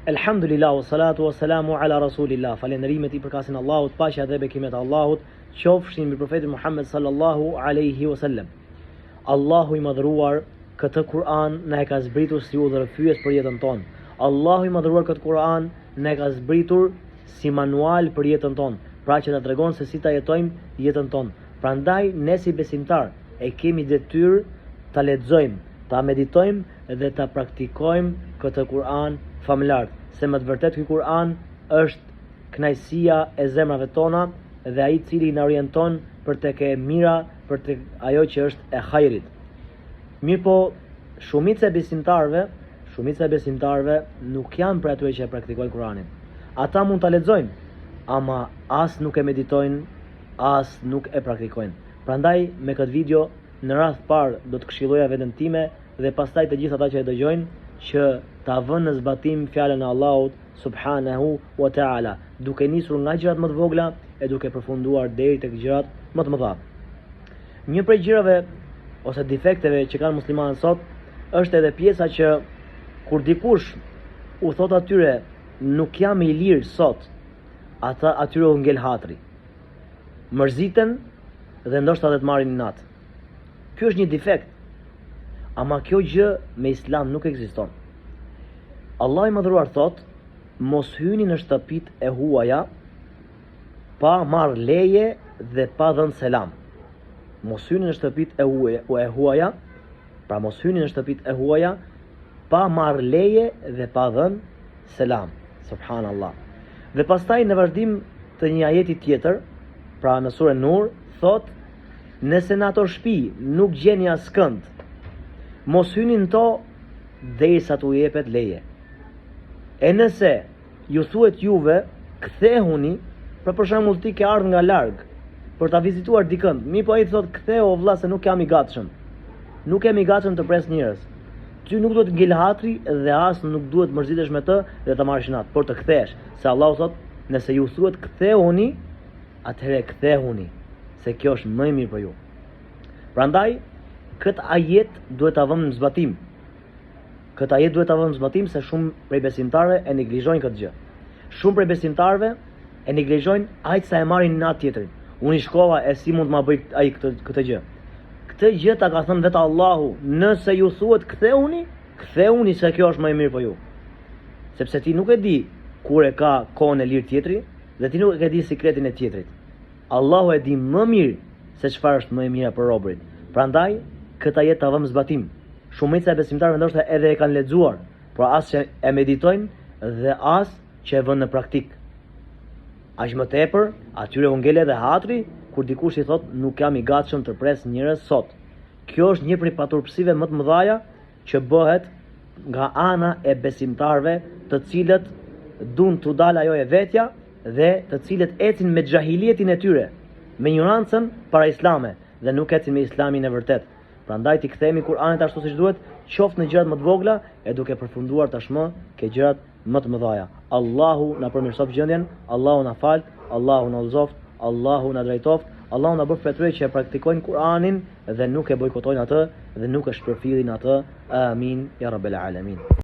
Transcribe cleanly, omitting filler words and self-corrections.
Elhamdulillah, wa salatu wa salamu ala rasulillah. Falenderimet I përkasin Allahut, paqja dhe bekimet Allahut qofshin mbi profetin Muhammed sallallahu alaihi wasallam. Allahu I madhëruar këtë Kur'an na e ka zbritur si udhërfyes për jetën tonë. Allahu I madhëruar këtë Kur'an na e ka zbritur si manual për jetën tonë, pra që na tregon se si ta jetojmë jetën tonë. Prandaj ne si besimtar e kemi detyrë ta lexojmë, ta meditojmë dhe ta praktikojmë këtë Kur'an famlar. Se më të vërtet ky Kur'an është kënaqësia e zemrave tona dhe ai I cili na orienton për tek e mira, për tek ajo që është e hajrit. Mirë po, shumica e besimtarëve nuk janë për atyre që e praktikojnë Kur'anin. Ata mund ta lexojnë, ama as nuk e meditojnë, as nuk e praktikojnë. Prandaj me këtë video në radh parë do të këshilloja veten time dhe pastaj të gjithë ata që e dëgjojnë që ta vënë në zbatim fjalën e Allahut subhanahu wa ta'ala, duke nisur nga gjërat më të vogla e duke përfunduar deri tek gjërat më të mëdha. Një prej gjërave ose defekteve që kanë muslimanët sot është edhe pjesa që kur dikush u thot atyre nuk jam I lirë sot, ata atyre u ngel hatri, mërziten dhe ndoshta edhe të marrin inat. Ky është një defekt, ama kjo gjë me Islam nuk ekziston. Allah I madhëruar thot: mos hyni në shtëpitë e huaja pa marr leje dhe pa dhënë selam. Mos hyni në shtëpitë e huaja, pra mos hyni në shtëpitë e huaja pa marr leje dhe pa dhënë selam. Subhanallah. Dhe pastaj në vazhdim të një ajeti tjetër, pra në surën Nur, thot: nëse në ato shtëpi nuk gjeni askënd, mos hyni në to derisa t'u jepet leje. E nëse ju thuhet juve kthehuni, për shembull ti ke ardhur nga larg për ta vizituar dikënd, mi po ai thot ktheu o vlla se nuk jam I gatshëm. Nuk jam I gatshëm të pres njerëz. Ty nuk duhet ngel hatri dhe as nuk duhet mërzitesh me të dhe të marrësh inat, por të kthehesh, se Allahu thot nëse ju thuhet kthehuni, atëherë kthehuni, se kjo është më I mirë për ju. Prandaj këtë ajet duhet ta vëmë në zbatim. Këtë ajet duhet ta vëmë në zbatim se shumë prej besimtarëve e neglizhojnë këtë gjë. Shumë prej besimtarëve e neglizhojnë aq sa e marrin natë tjetrin. Unë I shkova e si mund të ma bëj ai këtë gjë. Këtë gjë ta ka thënë vetë Allahu, nëse ju thuhet kthehuni se kjo është më e mirë për ju. Sepse ti nuk e di kur e ka kohën e lirë tjetri dhe ti nuk e di sikretin e tjetrit. Allahu e di më mirë se çfarë është më e mira për robërit. Prandaj këtë ajet ta vëmë zbatim. Shumica e besimtarëve ndoshta edhe e kanë lexuar, por as që e meditojnë dhe as që e vënë në praktik. Aq më tepër, atyre u ngel edhe hatri kur dikush I thot nuk jam I gatshëm të pres njerëz sot. Kjo është një prej paturpsive më të mëdha që bëhet nga ana e besimtarëve, të cilët duan t'u dalë ajo e vetja dhe të cilët ecin me xahilietin e tyre, me ignorancën para islame dhe nuk ecin me islamin e vërtet. Prandaj ti kthehemi Kur'anit ashtu siç duhet, qoftë në gjërat më të vogla e duke përfunduar tashmë ke gjërat më të mëdha. Allahu na përmirësoft gjendjen, Allahu na fal, Allahu na udhëzoft, Allahu na drejtoft, Allahu na bëf atyre që e praktikojnë Kur'anin dhe nuk e bojkotojnë atë dhe nuk e shpërfillin atë. Amin ya rabbal alamin.